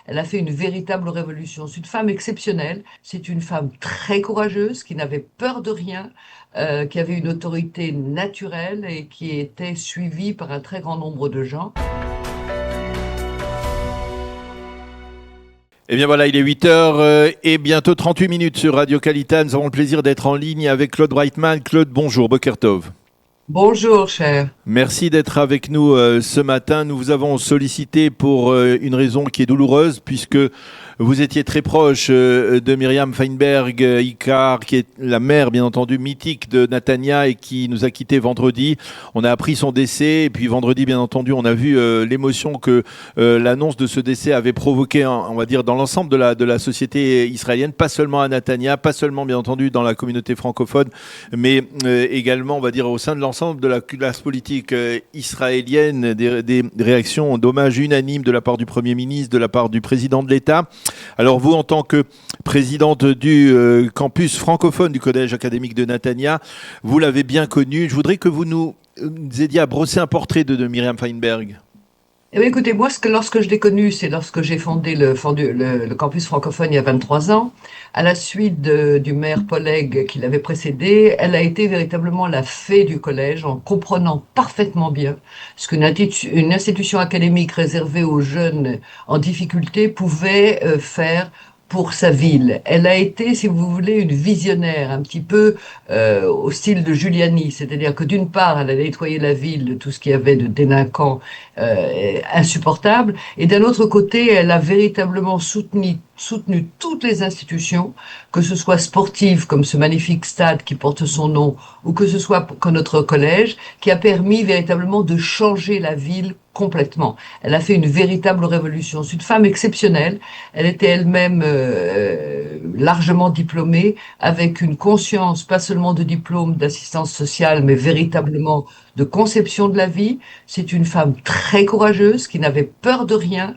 Elle a fait une véritable révolution. C'est une femme exceptionnelle. C'est une femme très courageuse qui n'avait peur de rien, qui avait une autorité naturelle et qui était suivie par un très grand nombre de gens. Eh bien voilà, il est 8 heures et bientôt 38 minutes sur Radio Kalita. Nous avons le plaisir d'être en ligne avec Claude Reitman. Claude, bonjour, Boker Tov. Bonjour, cher. Merci d'être avec nous ce matin. Nous vous avons sollicité pour une raison qui est douloureuse puisque vous étiez très proche de Myriam Feinberg, Icare, qui est la mère, bien entendu, mythique de Natania et qui nous a quittés vendredi. On a appris son décès et puis vendredi, bien entendu, on a vu l'émotion que l'annonce de ce décès avait provoqué, on va dire, dans l'ensemble de la société israélienne, pas seulement à Natania, pas seulement, bien entendu, dans la communauté francophone, mais également, on va dire, au sein de l'ensemble de la classe politique israélienne, des réactions d'hommage unanimes de la part du Premier ministre, de la part du président de l'État. Alors vous, en tant que présidente du campus francophone du Collège académique de Natania, vous l'avez bien connue. Je voudrais que vous nous aidiez à brosser un portrait de Myriam Feinberg. Eh bien, écoutez, moi, lorsque je l'ai connue, c'est lorsque j'ai fondé le campus francophone il y a 23 ans. À la suite du maire Polleg qui l'avait précédé, elle a été véritablement la fée du collège en comprenant parfaitement bien ce une institution académique réservée aux jeunes en difficulté pouvait faire pour sa ville. Elle a été, si vous voulez, une visionnaire, un petit peu au style de Giuliani, c'est-à-dire que d'une part, elle a nettoyé la ville de tout ce qu'il y avait de délinquants insupportables, et d'un autre côté, elle a véritablement soutenu toutes les institutions, que ce soit sportives comme ce magnifique stade qui porte son nom, ou que ce soit comme notre collège, qui a permis véritablement de changer la ville complètement. Elle a fait une véritable révolution. C'est une femme exceptionnelle. Elle était elle-même largement diplômée, avec une conscience, pas seulement de diplôme d'assistance sociale, mais véritablement de conception de la vie. C'est une femme très courageuse, qui n'avait peur de rien,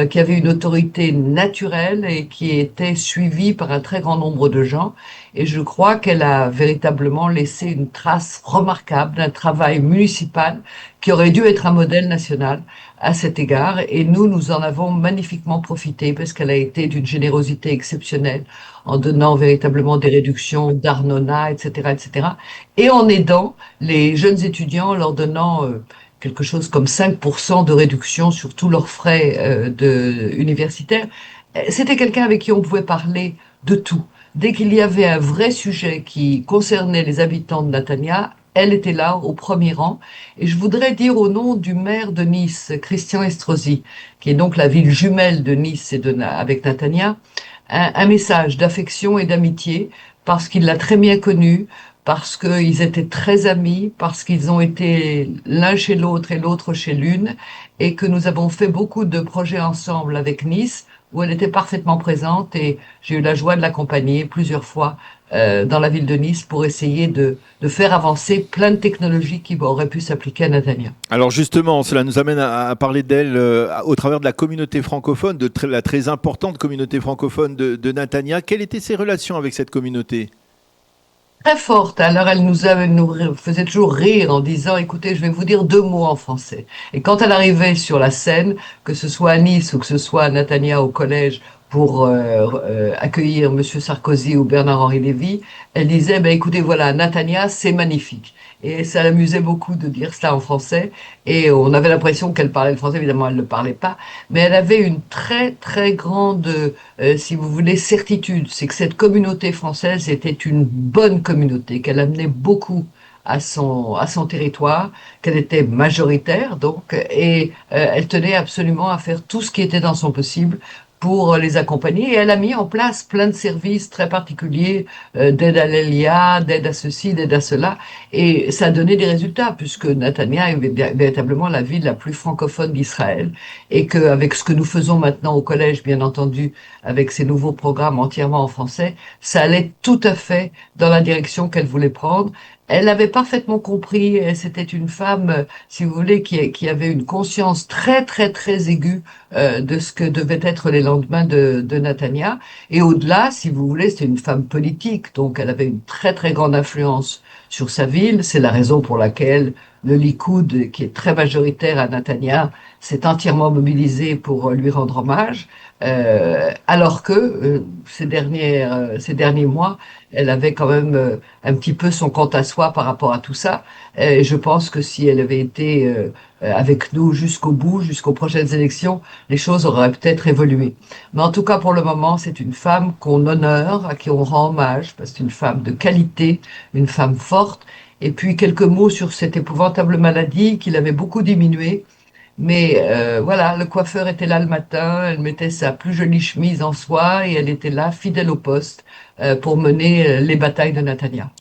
qui avait une autorité naturelle et qui était suivie par un très grand nombre de gens. Et je crois qu'elle a véritablement laissé une trace remarquable d'un travail municipal qui aurait dû être un modèle national à cet égard. Et nous en avons magnifiquement profité parce qu'elle a été d'une générosité exceptionnelle en donnant véritablement des réductions d'Arnona, etc., etc. Et en aidant les jeunes étudiants, en leur donnant quelque chose comme 5% de réduction sur tous leurs frais universitaires. C'était quelqu'un avec qui on pouvait parler de tout. Dès qu'il y avait un vrai sujet qui concernait les habitants de Natania, elle était là au premier rang. Et je voudrais dire au nom du maire de Nice, Christian Estrosi, qui est donc la ville jumelle de Nice et avec Natania, un message d'affection et d'amitié, parce qu'il l'a très bien connue, parce qu'ils étaient très amis, parce qu'ils ont été l'un chez l'autre et l'autre chez l'une, et que nous avons fait beaucoup de projets ensemble avec Nice, où elle était parfaitement présente, et j'ai eu la joie de l'accompagner plusieurs fois dans la ville de Nice pour essayer de faire avancer plein de technologies qui auraient pu s'appliquer à Natania. Alors justement, cela nous amène à parler d'elle au travers de la communauté francophone, la très importante communauté francophone de Natania. Quelles étaient ses relations avec cette communauté ? Très forte. Alors elle nous faisait toujours rire en disant, écoutez, je vais vous dire 2 mots en français. Et quand elle arrivait sur la scène, que ce soit à Nice ou que ce soit à Natania au collège pour accueillir Monsieur Sarkozy ou Bernard-Henri Lévy, elle disait, ben écoutez, voilà, Natania, c'est magnifique. Et ça l'amusait beaucoup de dire cela en français. Et on avait l'impression qu'elle parlait le français. Évidemment, elle ne le parlait pas. Mais elle avait une très, très grande, si vous voulez, certitude. C'est que cette communauté française était une bonne communauté, qu'elle amenait beaucoup à son territoire, qu'elle était majoritaire, donc, et elle tenait absolument à faire tout ce qui était dans son possible pour les accompagner. Et elle a mis en place plein de services très particuliers, d'aide à l'ELIA, d'aide à ceci, d'aide à cela. Et ça a donné des résultats, puisque Natania est véritablement la ville la plus francophone d'Israël. Et qu'avec ce que nous faisons maintenant au collège, bien entendu, avec ces nouveaux programmes entièrement en français, ça allait tout à fait dans la direction qu'elle voulait prendre. Elle avait parfaitement compris, c'était une femme, si vous voulez, qui avait une conscience très, très, très aiguë de ce que devaient être les lendemains de Natania. Et au-delà, si vous voulez, c'était une femme politique, donc elle avait une très, très grande influence sur sa ville. C'est la raison pour laquelle le Likoud, qui est très majoritaire à Netanya, s'est entièrement mobilisé pour lui rendre hommage, alors que ces derniers mois, elle avait quand même un petit peu son compte à soi par rapport à tout ça. Et je pense que si elle avait été avec nous jusqu'au bout, jusqu'aux prochaines élections, les choses auraient peut-être évolué. Mais en tout cas, pour le moment, c'est une femme qu'on honore, à qui on rend hommage, parce que c'est une femme de qualité, une femme forte. Et puis quelques mots sur cette épouvantable maladie qui l'avait beaucoup diminuée. Mais voilà, le coiffeur était là le matin, elle mettait sa plus jolie chemise en soie et elle était là, fidèle au poste, pour mener les batailles de Netanya.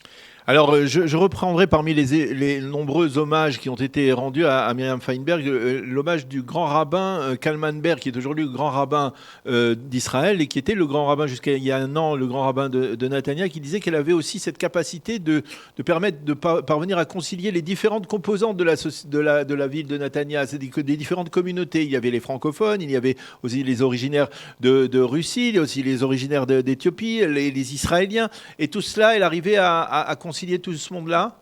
Alors, je reprendrai parmi les nombreux hommages qui ont été rendus à Myriam Feinberg, l'hommage du grand rabbin Kalman Ber, qui est aujourd'hui le grand rabbin d'Israël et qui était le grand rabbin jusqu'à il y a un an, le grand rabbin de Netanya, qui disait qu'elle avait aussi cette capacité de permettre de parvenir à concilier les différentes composantes de la ville de Netanya, c'est des différentes communautés. Il y avait les francophones, il y avait aussi les originaires de Russie, il y a aussi les originaires d'Éthiopie, les Israéliens, et tout cela, elle arrivait à concilier tout ce monde-là?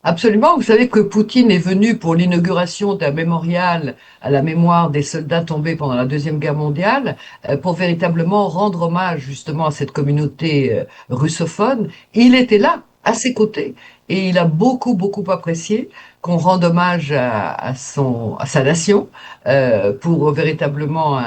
Absolument. Vous savez que Poutine est venu pour l'inauguration d'un mémorial à la mémoire des soldats tombés pendant la Deuxième Guerre mondiale, pour véritablement rendre hommage justement à cette communauté russophone. Il était là, à ses côtés, et il a beaucoup, beaucoup apprécié qu'on rende hommage à sa nation, pour véritablement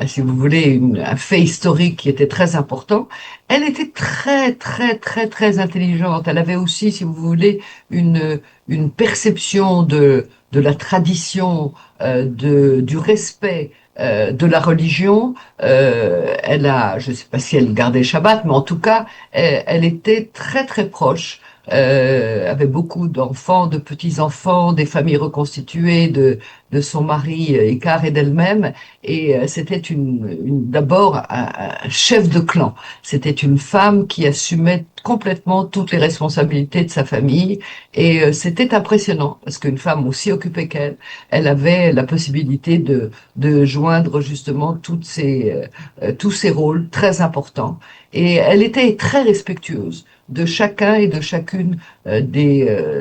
si vous voulez, un fait historique qui était très important. Elle était très, très, très, très intelligente. Elle avait aussi, si vous voulez, une, une perception de la tradition, du respect, de la religion. Je ne sais pas si elle gardait Shabbat, mais en tout cas, elle était très très proche, avait beaucoup d'enfants, de petits-enfants, des familles reconstituées de son mari Icare et d'elle-même. Et c'était d'abord un chef de clan. C'était une femme qui assumait complètement toutes les responsabilités de sa famille. Et c'était impressionnant, parce qu'une femme aussi occupée qu'elle, elle avait la possibilité de joindre justement tous ces rôles très importants. Et elle était très respectueuse de chacun et de chacune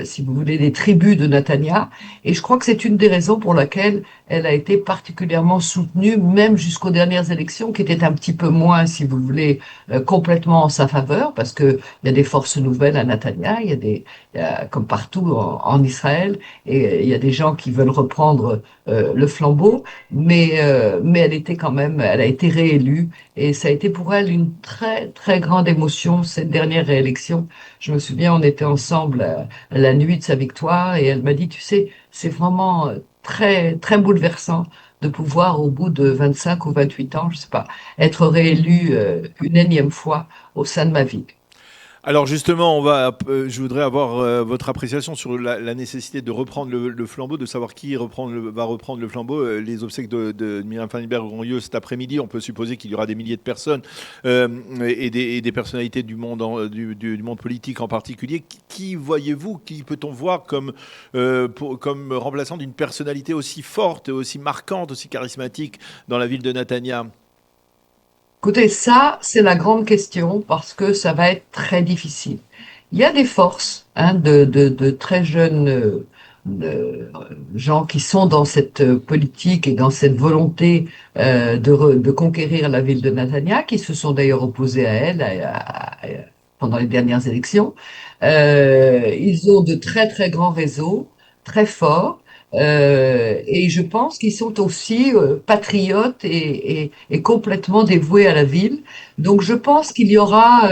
si vous voulez, des tribus de Netanya. Et je crois que c'est une des raisons pour laquelle elle a été particulièrement soutenue, même jusqu'aux dernières élections, qui étaient un petit peu moins, si vous voulez, complètement en sa faveur, parce que il y a des forces nouvelles à Netanya, il y a, comme partout en Israël, et il y a des gens qui veulent reprendre le flambeau, mais elle était quand même, elle a été réélue, et ça a été pour elle une très très grande émotion cette dernière réélection. Je me souviens, on était ensemble la nuit de sa victoire, et elle m'a dit, tu sais, c'est vraiment très très bouleversant de pouvoir, au bout de 25 ou 28 ans, je sais pas, être réélu une énième fois au sein de ma vie. Alors justement, je voudrais avoir votre appréciation sur la nécessité de reprendre le flambeau, de savoir qui va reprendre le flambeau. Les obsèques de Myriam Feinberg auront lieu cet après-midi. On peut supposer qu'il y aura des milliers de personnes et des personnalités du monde, du monde politique en particulier. Qui voyez-vous, qui peut-on voir comme remplaçant d'une personnalité aussi forte, aussi marquante, aussi charismatique dans la ville de Netanya? Écoutez, ça, c'est la grande question parce que ça va être très difficile. Il y a des forces, hein, de très jeunes de gens qui sont dans cette politique et dans cette volonté de conquérir la ville de Netanya, qui se sont d'ailleurs opposés à elle pendant les dernières élections. Ils ont de très très grands réseaux, très forts. Et je pense qu'ils sont aussi patriotes et complètement dévoués à la ville. Donc je pense qu'il y aura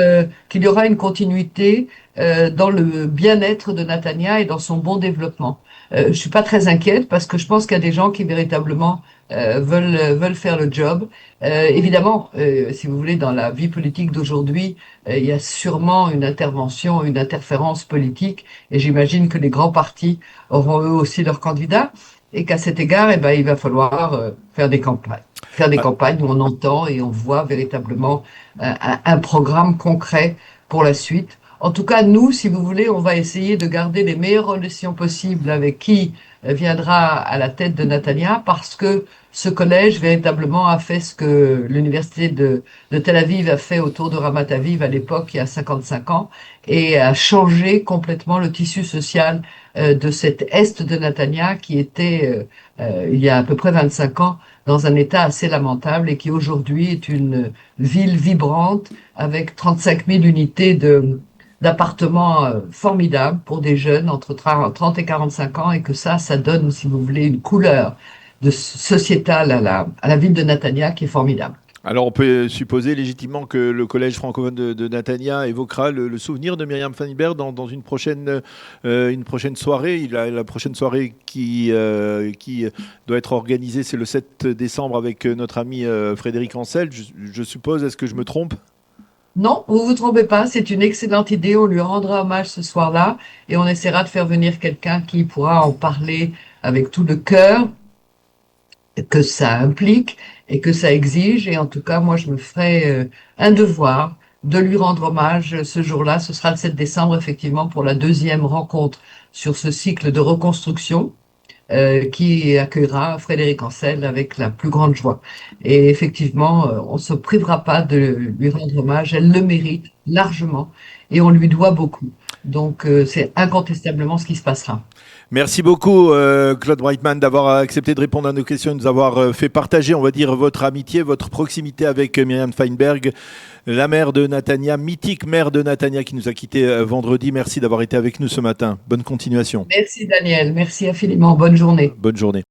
une continuité dans le bien-être de Netanya et dans son bon développement. Je suis pas très inquiète parce que je pense qu'il y a des gens qui véritablement veulent faire le job. Évidemment, si vous voulez, dans la vie politique d'aujourd'hui, il y a sûrement une intervention, une interférence politique, et j'imagine que les grands partis auront eux aussi leurs candidats, et qu'à cet égard, eh ben, il va falloir faire des campagnes. Faire des campagnes où on entend et on voit véritablement un programme concret pour la suite. En tout cas, nous, si vous voulez, on va essayer de garder les meilleures relations possibles avec qui viendra à la tête de Netanya, parce que ce collège véritablement a fait ce que l'université de Tel Aviv a fait autour de Ramat Aviv à l'époque, il y a 55 ans, et a changé complètement le tissu social de cet est de Netanya qui était, il y a à peu près 25 ans, dans un état assez lamentable et qui aujourd'hui est une ville vibrante avec 35 000 unités d'appartements formidables pour des jeunes entre 30 et 45 ans et que ça donne, si vous voulez, une couleur sociétale à la ville de Netanya qui est formidable. Alors on peut supposer légitimement que le collège francophone de Netanya évoquera le souvenir de Myriam Feinberg dans une prochaine soirée. La prochaine soirée qui doit être organisée, c'est le 7 décembre avec notre ami Frédéric Ancel. Je suppose, est-ce que je me trompe? Non, vous vous trompez pas, c'est une excellente idée. On lui rendra hommage ce soir-là et on essaiera de faire venir quelqu'un qui pourra en parler avec tout le cœur que ça implique et que ça exige. Et en tout cas, moi, je me ferai un devoir de lui rendre hommage ce jour-là. Ce sera le 7 décembre, effectivement, pour la deuxième rencontre sur ce cycle de reconstruction qui accueillera Frédéric Ancel avec la plus grande joie. Et effectivement, on ne se privera pas de lui rendre hommage. Elle le mérite largement et on lui doit beaucoup. Donc, c'est incontestablement ce qui se passera. Merci beaucoup, Claude Brightman, d'avoir accepté de répondre à nos questions et de nous avoir fait partager, on va dire, votre amitié, votre proximité avec Myriam Feinberg, la mère de Netanya, mythique mère de Netanya qui nous a quittés vendredi. Merci d'avoir été avec nous ce matin. Bonne continuation. Merci Daniel, merci infiniment. Bonne journée. Bonne journée.